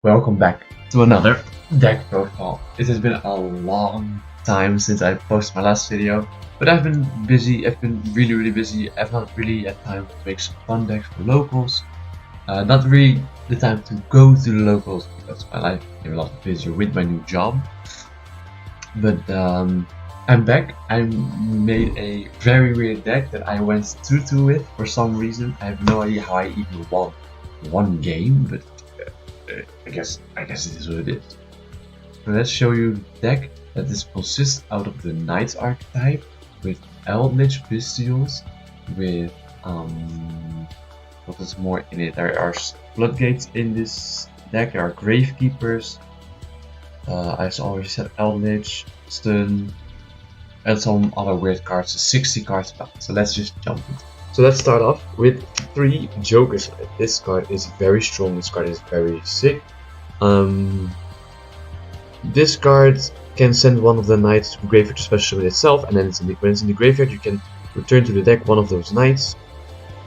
Welcome back to another deck profile. It has been a long time since I posted my last video, but I've been busy. I've been really busy. I've not really had time to make some fun decks for locals. Not really the time to go to the locals because my life became a lot busier with my new job. But I'm back. I made a very weird deck that I went 2-2 with for some reason. I have no idea how I even won one game, but I guess it is what it is. So let's show you the deck that this consists out of the Knights archetype with Eldritch Bestials, with what is more in it? There are floodgates in this deck, there are Gravekeepers, I already said Eldritch, Stun, and some other weird cards, so 60 cards back. So let's just jump in. So let's start off with 3 Jokers. This card is very strong, this card is very sick. This card can send one of the knights to the graveyard to special summon itself, and then when it's in the graveyard you can return to the deck one of those knights,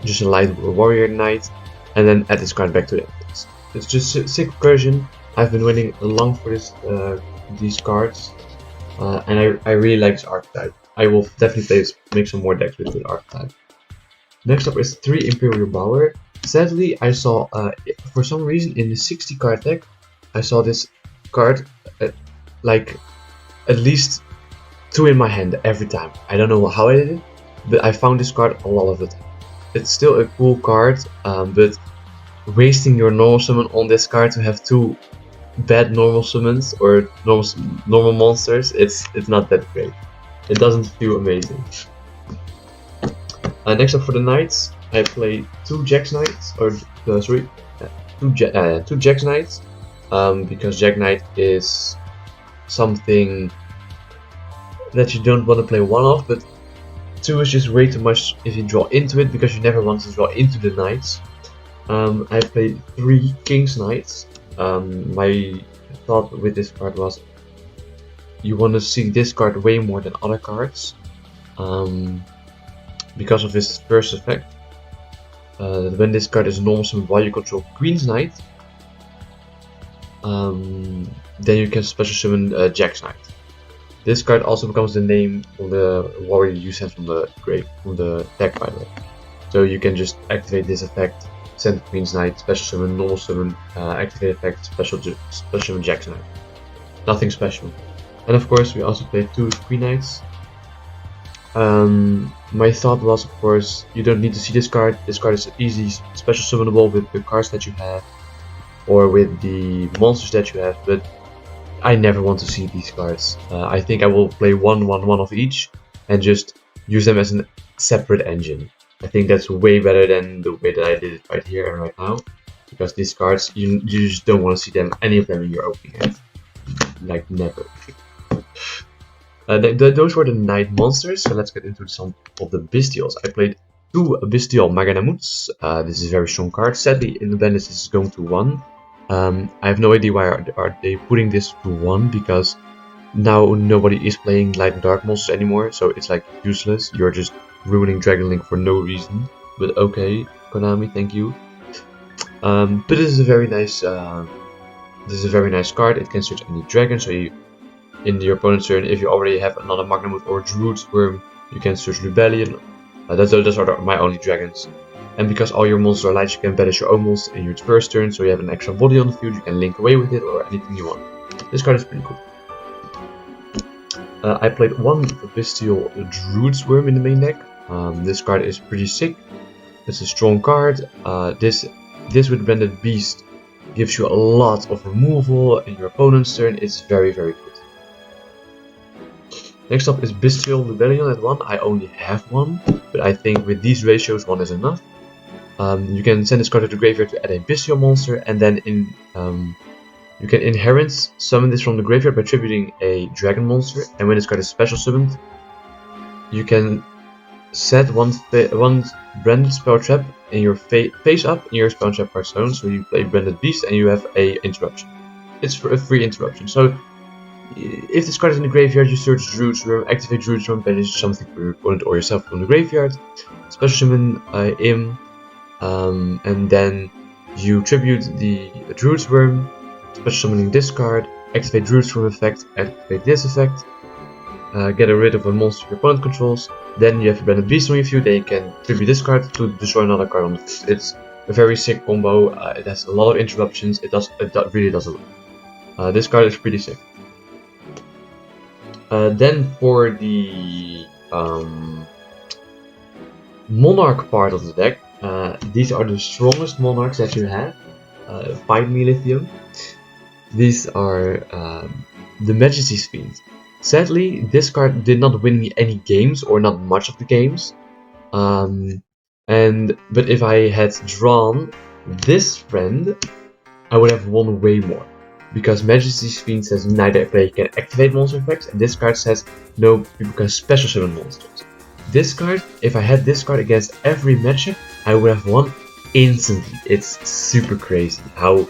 just a light warrior knight, and then add this card back to the deck. It's just a sick version. I've been waiting long for these cards, and I really like this archetype. I will definitely make some more decks with the archetype. Next up is 3 Imperial Power. Sadly, I saw, for some reason in the 60 card deck, I saw this card like at least 2 in my hand every time. I don't know how I did it, but I found this card a lot of the time. It's still a cool card, but wasting your normal summon on this card to have 2 bad normal summons or normal monsters, it's not that great. It doesn't feel amazing. Next up for the Knights, I play 2 Jax Knights, or sorry, 2 Jax Knights, because Jack Knight is something that you don't want to play one of, but 2 is just way too much if you draw into it, because you never want to draw into the Knights. I played 3 King's Knights. My thought with this card was you want to see this card way more than other cards. Because of his first effect. When this card is normal summon while you control Queen's Knight, then you can special summon Jack's Knight. This card also becomes the name of the warrior you send from the deck, by the way. So you can just activate this effect, send Queen's Knight, special summon, normal summon, activate effect, special summon Jack's Knight. Nothing special. And of course we also play 2 Queen Knights. My thought was, of course, you don't need to see this card. This card is easy special summonable with the cards that you have, or with the monsters that you have, but I never want to see these cards. I think I will play one of each, and just use them as a separate engine. I think that's way better than the way that I did it right here and right now, because these cards, you just don't want to see them, any of them in your opening hand. Like, never. Those were the Knight monsters, so let's get into some of the Bestials. I played 2 Bestial Maganamuts. This is a very strong card. Sadly, in the ban this is going to 1. I have no idea why are they putting this to 1, because now nobody is playing Light and Dark monsters anymore, so it's like useless. You're just ruining Dragon Link for no reason. But okay, Konami, thank you. But this is a very nice card. It can search any dragon, so you, in your opponent's turn, if you already have another Magnamut or Druid's Worm, you can search Rebellion. Those are my only dragons. And because all your monsters are lights, you can banish your own monster in your first turn, so you have an extra body on the field, you can link away with it or anything you want. This card is pretty cool. I played 1 Bestial Druid's Worm in the main deck. This card is pretty sick. It's a strong card. This with Branded Beast gives you a lot of removal in your opponent's turn. It's very good. Next up is Bestial Rebellion at 1. I only have 1, but I think with these ratios 1 is enough. You can send this card to the graveyard to add a Bestial monster, and then you can inherent summon this from the graveyard by tributing a dragon monster, and when this card is special summoned, you can set one branded spell trap in your face up in your spell trap card zone, so you play Branded Beast and you have a interruption. It's for a free interruption. So if this card is in the graveyard, you search Druid's Worm, activate Druid's Worm, banish something for your opponent or yourself from the graveyard, special summon him, and then you tribute the Druid's Worm, special summoning this card, activate Druid's from effect, activate this effect, get rid of a monster your opponent controls. Then you have a Branded Beast on your field, then you can tribute this card to destroy another card on the field. It's a very sick combo, it has a lot of interruptions, it really does a lot. This card is pretty sick. Then for the Monarch part of the deck, these are the strongest Monarchs that you have. 5 me lithium. These are the Majesty's Fiend. Sadly, this card did not win me any games, or not much of the games. But if I had drawn this friend, I would have won way more. Because Majesty's Fiend says neither player can activate monster effects, and this card says no people can special summon monsters. This card, if I had this card against every matchup, I would have won instantly. It's super crazy how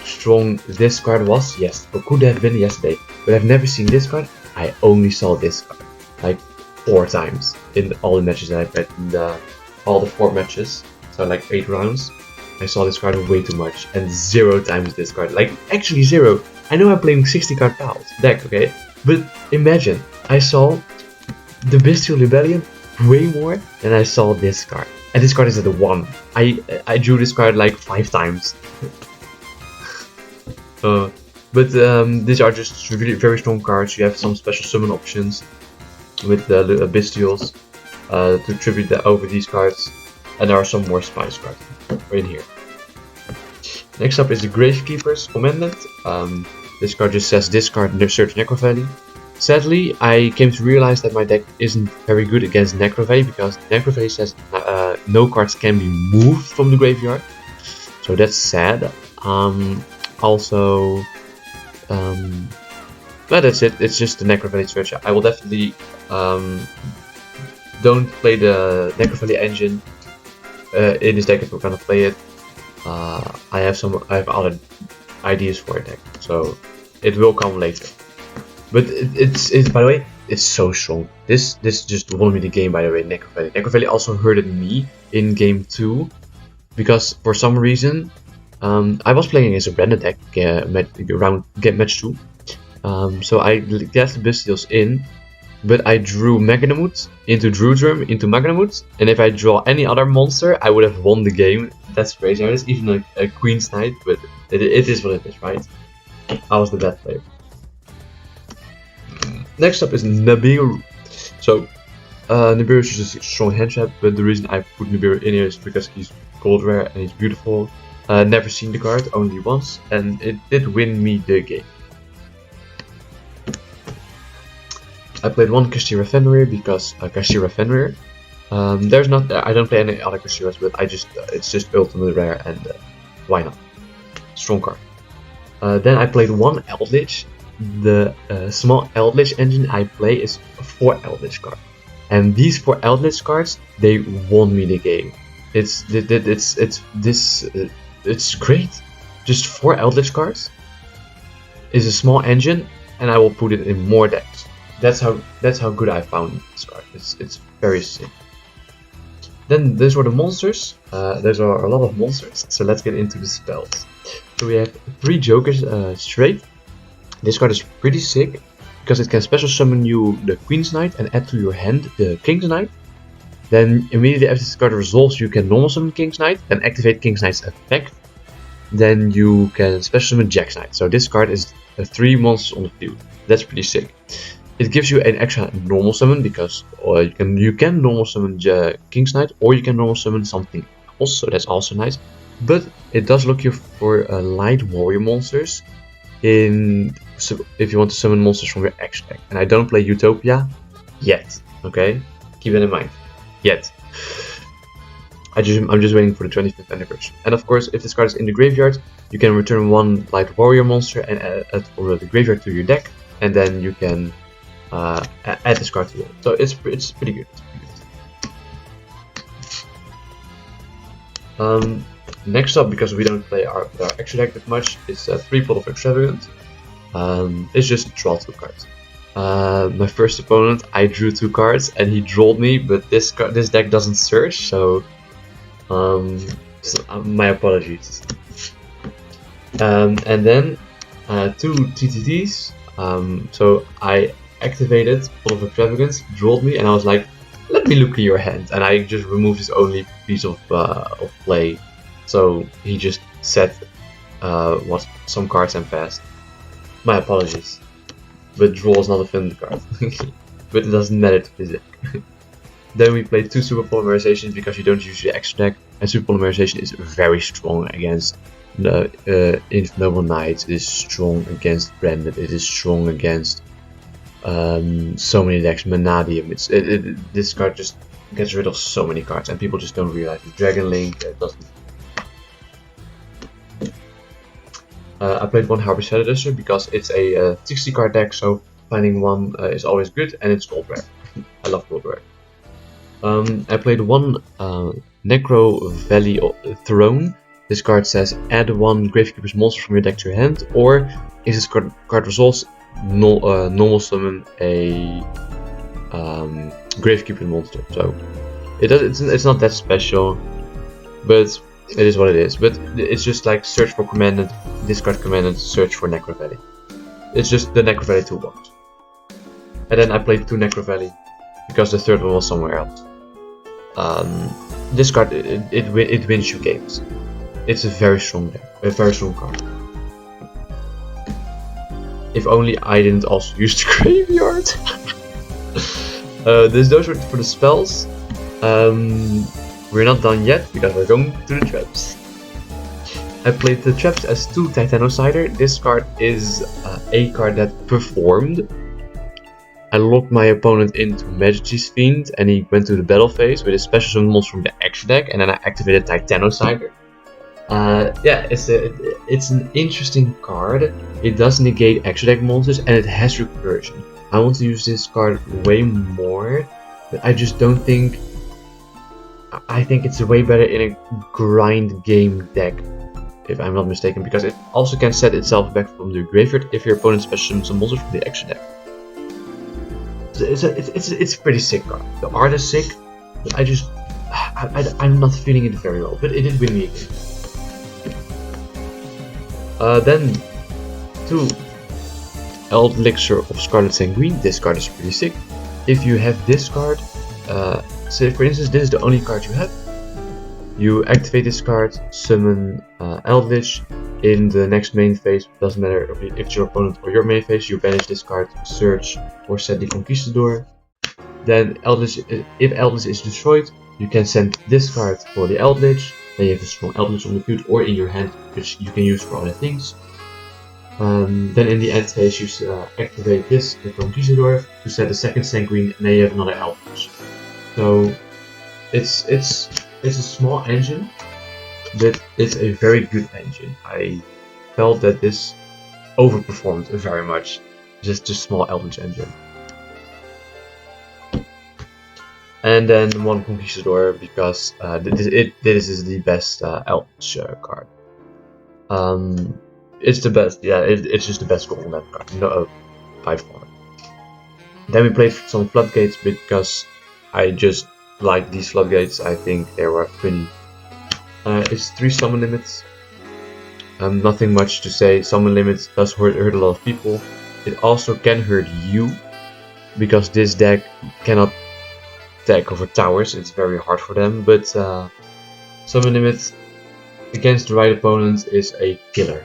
strong this card was. Yes, or could have been yesterday, but I've never seen this card. I only saw this card like 4 times in all the matches that I played in all the 4 matches, so like 8 rounds. I saw this card way too much, and 0 times this card. Like, actually 0. I know I'm playing 60 card deck, okay? But imagine, I saw the Bestial Rebellion way more than I saw this card. And this card is at a 1. I drew this card like 5 times. But these are just really very strong cards. You have some special summon options with the Bestials to tribute over these cards. And there are some more spice cards in here. Next up is the Gravekeeper's Commandant. This card just says discard search Necro Valley. Sadly, I came to realize that my deck isn't very good against Necro Valley, because Necro Valley says no cards can be moved from the graveyard. So that's sad. But that's it. It's just the Necro Valley search. I will definitely don't play the Necro Valley engine in this deck if we're gonna play it. I have other ideas for a deck, so it will come later. But it's by the way, it's so strong. This just won me the game, by the way. Necro Valley. Necro Valley also hurted me in game 2 because for some reason I was playing against a branded deck around match 2. So I got the Bestials in, but I drew Magnamut into Druidworm into Magnamut, and if I draw any other monster, I would have won the game. That's crazy. I was even a Queen's Knight, but it is what it is, right? I was the bad player. Next up is Nibiru. So Nibiru is just a strong hand trap, but the reason I put Nibiru in here is because he's gold rare and he's beautiful. Never seen the card, only once, and it did win me the game. I played one Kashira Fenrir because Kashira Fenrir. I don't play any other Kashiras, but it's just ultimate rare, and why not? Strong card. Then I played one Eldritch. The small Eldritch engine I play is 4 Eldritch cards, and these 4 Eldritch cards, they won me the game. It's great. Just 4 Eldritch cards is a small engine, and I will put it in more decks. That's how good I found this card. It's very sick. Then those were the monsters. There's a lot of monsters, so let's get into the spells. So we have 3 Jokers straight. This card is pretty sick because it can special summon you the Queen's Knight and add to your hand the King's Knight. Then immediately after this card resolves, you can normal summon King's Knight and activate King's Knight's effect. Then you can special summon Jack's Knight. So this card is 3 monsters on the field. That's pretty sick. It gives you an extra normal summon because you can normal summon King's Knight, or you can normal summon something else, so that's also nice. But it does look you for light warrior monsters if you want to summon monsters from your X deck. And I don't play Utopia yet, okay? Keep that in mind. Yet. I'm just waiting for the 25th anniversary. And of course, if this card is in the graveyard, you can return 1 light warrior monster and add from the graveyard to your deck, and then you can add this card to it. So it's pretty good. Next up, because we don't play our extra deck that much, is 3 Pot of Extravagant. It's just draw 2 cards. My first opponent, I drew 2 cards and he drawed me, but this deck doesn't search, so my apologies. And then 2 TTTs. So I activated Full of Extravagance, drawed me, and I was like, let me look at your hand. And I just removed his only piece of play. So he just set what some cards and passed. My apologies. But draw is not a fun card. But it doesn't matter to this deck. Then we played 2 Super Polymerizations because you don't use the extra deck, and Super Polymerization is very strong against the Noble Knights, it is strong against Branded, it is strong against so many decks, Manadium, this card just gets rid of so many cards and people just don't realize it. Dragon Link doesn't. I played 1 Harbor Shadow Duster because it's a 60 card deck, so finding one is always good, and it's gold rare. I love gold rare. I played 1 Necro Valley Throne. This card says add 1 Gravekeeper's monster from your deck to your hand, or if this card resolves, normal summon a Gravekeeper monster. So it's not that special, but it is what it is. But it's just like search for commanded, discard commanded, search for Necro Valley. It's just the Necro Valley toolbox. And then I played 2 Necro Valley because the third one was somewhere else. This card it wins you games. It's a very strong deck, a very strong card. If only I didn't also use the graveyard. Those were for the spells. We're not done yet because we're going to the traps. I played the traps as 2 Titanocider. This card is a card that performed. I locked my opponent into Majesty's Fiend and he went to the battle phase with his special summon monster from the extra deck, and then I activated Titanocider. Yeah, it's an interesting card. It does negate extra deck monsters and it has recursion. I want to use this card way more, but I just don't think. I think it's way better in a grind game deck, if I'm not mistaken, because it also can set itself back from the graveyard if your opponent special summons a monster from the extra deck. It's a pretty sick card. The art is sick, but I'm not feeling it very well. But it did win me a game. Then 2 Elixir of Scarlet Sanguine. This card is pretty sick. If you have this card, say for instance this is the only card you have, you activate this card, summon Eldritch. In the next main phase, doesn't matter if it's your opponent or your main phase, you banish this card, search or set the Conquistador. Then Eldritch, if Eldritch is destroyed, you can send this card for the Eldritch. Then you have a strong Eldritch on the field or in your hand, which you can use for other things. Then in the end phase, you activate this, the Conquistador, to set a second Sanguine, and then you have another Eldritch. So it's a small engine, but it's a very good engine. I felt that this overperformed very much, just a small Eldritch engine. And then 1 Conquistador because this is the best Eldritch card. It's the best, yeah, it's just the best golden land card, no, by far. Then we played some Floodgates because I just like these Floodgates, I think they were funny. It's 3 summon limits. Nothing much to say. Summon limits does hurt a lot of people. It also can hurt you, because this deck cannot attack over towers. It's very hard for them. But summon limits against the right opponent is a killer.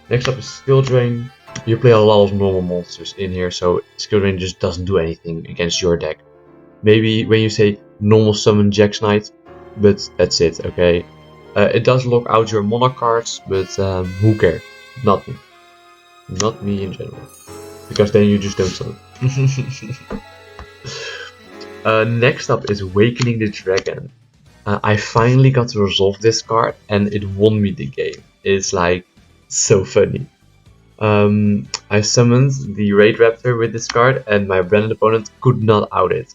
Next up is Skill Drain. You play a lot of normal monsters in here, so Skill Drain just doesn't do anything against your deck. Maybe when you say normal summon Jack's Knight, but that's it, okay? It does lock out your Monarch cards, but who cares? Not me. Not me in general. Because then you just don't summon. Next up is Awakening the Dragon. I finally got to resolve this card and it won me the game. It's like so funny. I summoned the Raid Raptor with this card and my branded opponent could not out it.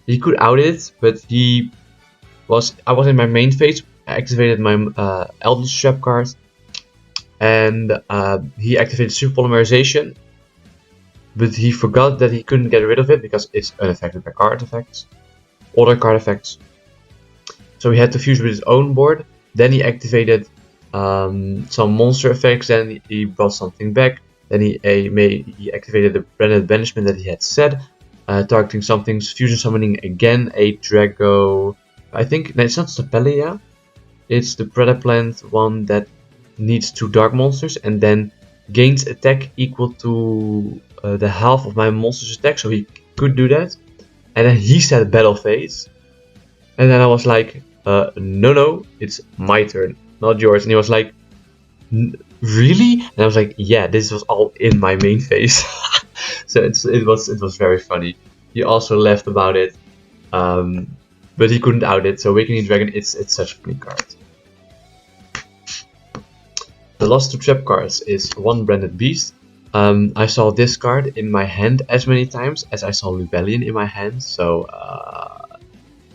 He could out it, but I was in my main phase. I activated my Eldritch Trap card, and he activated Super Polymerization, but he forgot that he couldn't get rid of it because it's unaffected by card effects, other card effects. So he had to fuse with his own board. Then he activated some monster effects. Then he brought something back. Then he activated the branded banishment that he had said, targeting something's fusion summoning again a Drago. I think no, it's not Stapelia. It's the Predator Plant one that needs 2 dark monsters and then gains attack equal to the half of my monster's attack, so he could do that. And then he said battle phase, and then I was like, no, it's my turn, not yours. And he was like, really? And I was like, yeah, this was all in my main phase. So it was very funny. He also laughed about it, but he couldn't out it. So Awakening Dragon, it's such a funny card. The last 2 trap cards is 1 Branded Beast. I saw this card in my hand as many times as I saw Rebellion in my hand, so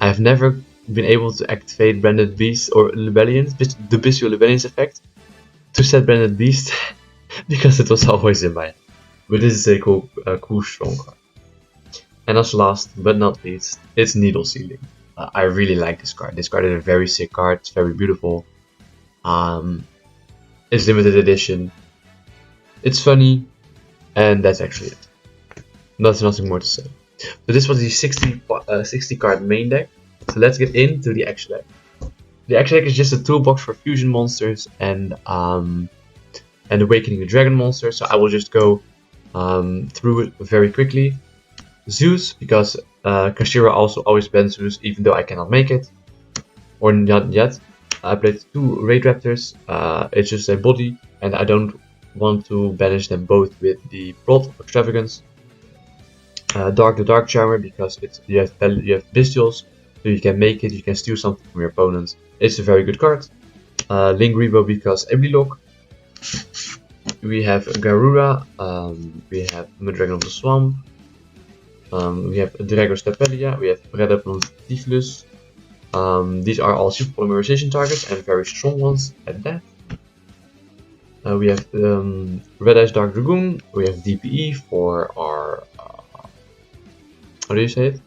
I've never been able to activate Branded Beast or Rebellion, the Bestial Rebellion's effect, to set Branded Beast because it was always in my hand. But this is a cool strong card. And as last but not least, it's Needle Sealing. I really like this card. This card is a very sick card. It's very beautiful. It's limited edition. It's funny, and that's actually it. There's nothing more to say. So this was the 60 card main deck. So let's get into the extra deck. The extra deck is just a toolbox for fusion monsters and Awakening the Dragon monster. So I will just go through it very quickly. Zeus, because Kashira also always bans Zeus, even though I cannot make it, or not yet. I played 2 Raid Raptors. It's just a body, and I don't want to banish them both with the Plot of Extravagance. Dark the Dark Charmer, because you have Bestials, so you can make it, you can steal something from your opponent. It's a very good card. Lingribo, because Eblylock. We have Garura, we have Mudragon of the Swamp, we have Drago Stapelia, we have Predator Tiflus. These are all super polymerization targets and very strong ones at that. We have Red Eyes Dark Dragoon, we have DPE for our, how do you say it?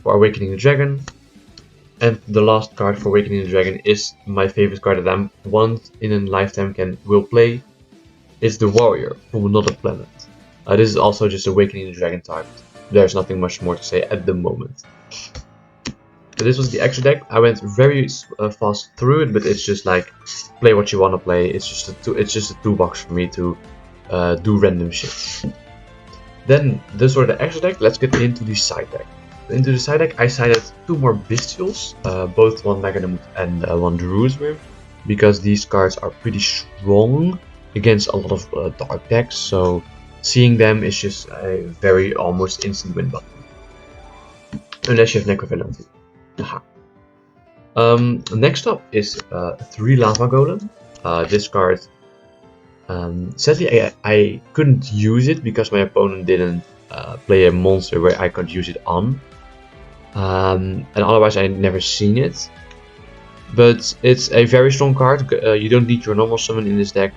For Awakening the Dragon. And the last card for Awakening the Dragon is my favorite card that I once in a lifetime will play. It's the Warrior from another planet. This is also just Awakening the Dragon target. There's nothing much more to say at the moment. So this was the extra deck. I went very fast through it, but it's just like play what you want to play. It's just a toolbox for me to do random shit. Then this was the extra deck. Let's get into the side deck. Into the side deck, I sided 2 more Bestials, both 1 Megadam and 1 Druid's, because these cards are pretty strong against a lot of dark decks. So seeing them is just a very almost instant win button, unless you have Necrovelum. Next up is 3 Lava Golem. This card, sadly I couldn't use it because my opponent didn't play a monster where I could use it on, and otherwise I never seen it. But it's a very strong card. You don't need your normal summon in this deck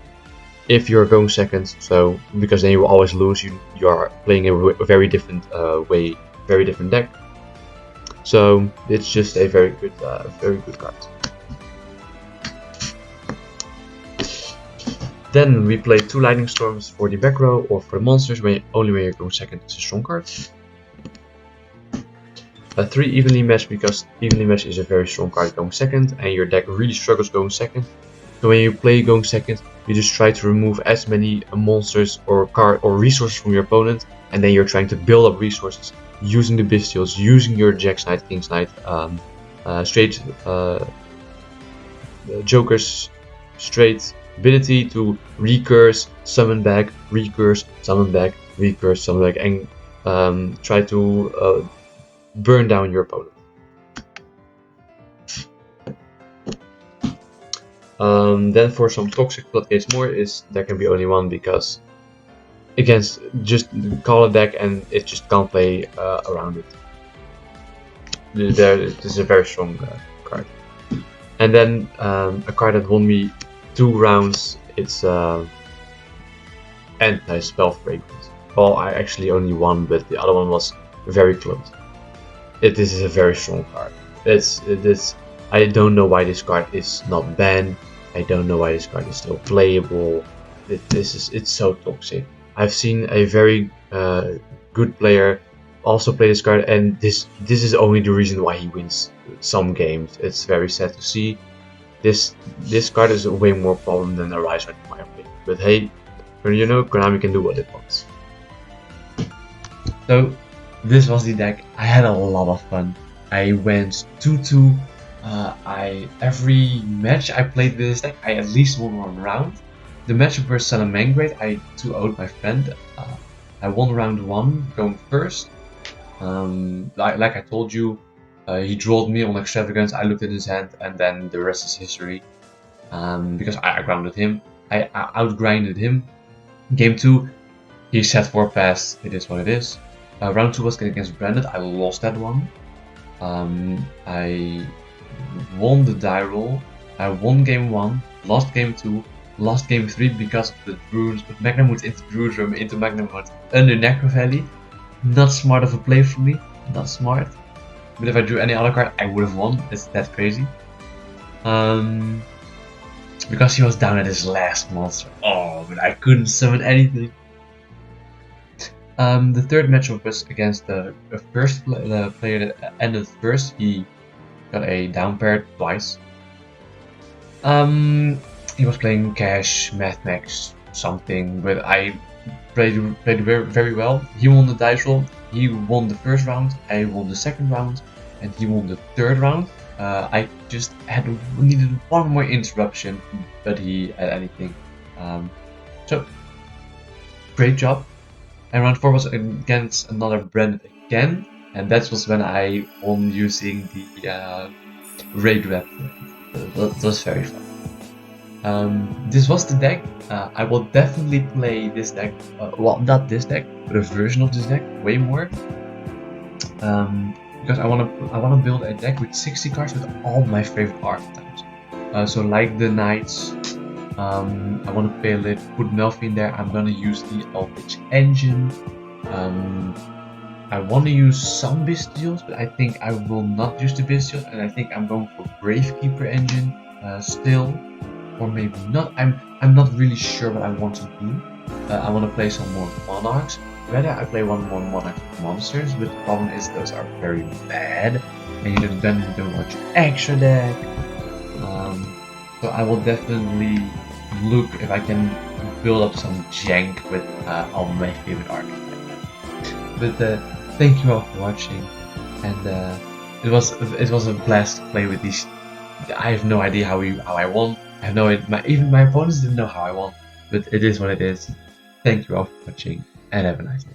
if you're going second, so because then you will always lose. You are playing a very different very different deck. So it's just a very good card. Then we play 2 Lightning Storms for the back row or for the monsters. Only when you're going second, it's a strong card. 3 Evenly Matched, because Evenly Matched is a very strong card going second, and your deck really struggles going second. So when you play going second, you just try to remove as many monsters or resources from your opponent, and then you're trying to build up resources using the Bestials, using your Jack's Knight, King's Knight, straight Joker's straight ability to recurse, summon back, recurse, summon back, recurse, summon back, and try to burn down your opponent. Then for some toxic floodgates more, there can be only 1, because against just call a deck and it just can't play around it. This is a very strong card. And then a card that won me 2 rounds, it's Anti-Spell Fragrance. Well, I actually only won, but the other one was very close. This is a very strong card. It's I don't know why this card is not banned. I don't know why this card is still playable. It's so toxic. I've seen a very good player also play this card, and this is only the reason why he wins some games. It's very sad to see. This card is a way more problem than the Rise Ride in my opinion. But hey, you know, Konami can do what it wants. So this was the deck. I had a lot of fun. I went 2-2. Every match I played with this deck, I at least won one round. The match versus Salamangreat, I 2-0'd my friend. I won round 1, going first. Like I told you, he drawed me on Extravagance. I looked at his hand, and then the rest is history. Because I grounded him, I outgrinded him. Game 2, he set 4 pass. It is what it is. Round 2 was against Branded. I lost that one. I won the die roll. I won game 1, lost game 2, lost game 3 because of the Druids, but Magnemite into Druid Room into Magnemite under Necro Valley. Not smart of a play for me, not smart. But if I drew any other card, I would have won. It's that crazy. Because he was down at his last monster. Oh, but I couldn't summon anything. The third matchup was against the player that ended first. He got a down pair twice. He was playing Cash, Mathmax, something, but I played very well. He won the dice roll. He won the first round. I won the second round, and he won the third round. I just needed one more interruption, but he had anything. So great job. And round 4 was against another brand again, and that was when I won using the raid rep. That was very fun. This was the deck. I will definitely play this deck. Well, not this deck, but a version of this deck, way more. Because I wanna build a deck with 60 cards with all my favorite archetypes. So like the knights. I want to pay a little, put Melfi in there. I'm gonna use the Eldritch Engine. I want to use some Bystials, but I think I will not use the Bystials, and I think I'm going for Gravekeeper Engine still, or maybe not. I'm not really sure what I want to do. I want to play some more Monarchs. Rather, I play one more Monarch monsters, but the problem is those are very bad, and you don't want your extra deck. So I will definitely look if I can build up some jank with all my favorite archetypes. But thank you all for watching, and it was a blast to play with these. I have no idea how I won. I have no idea. Even my opponents didn't know how I won. But it is what it is. Thank you all for watching, and have a nice day.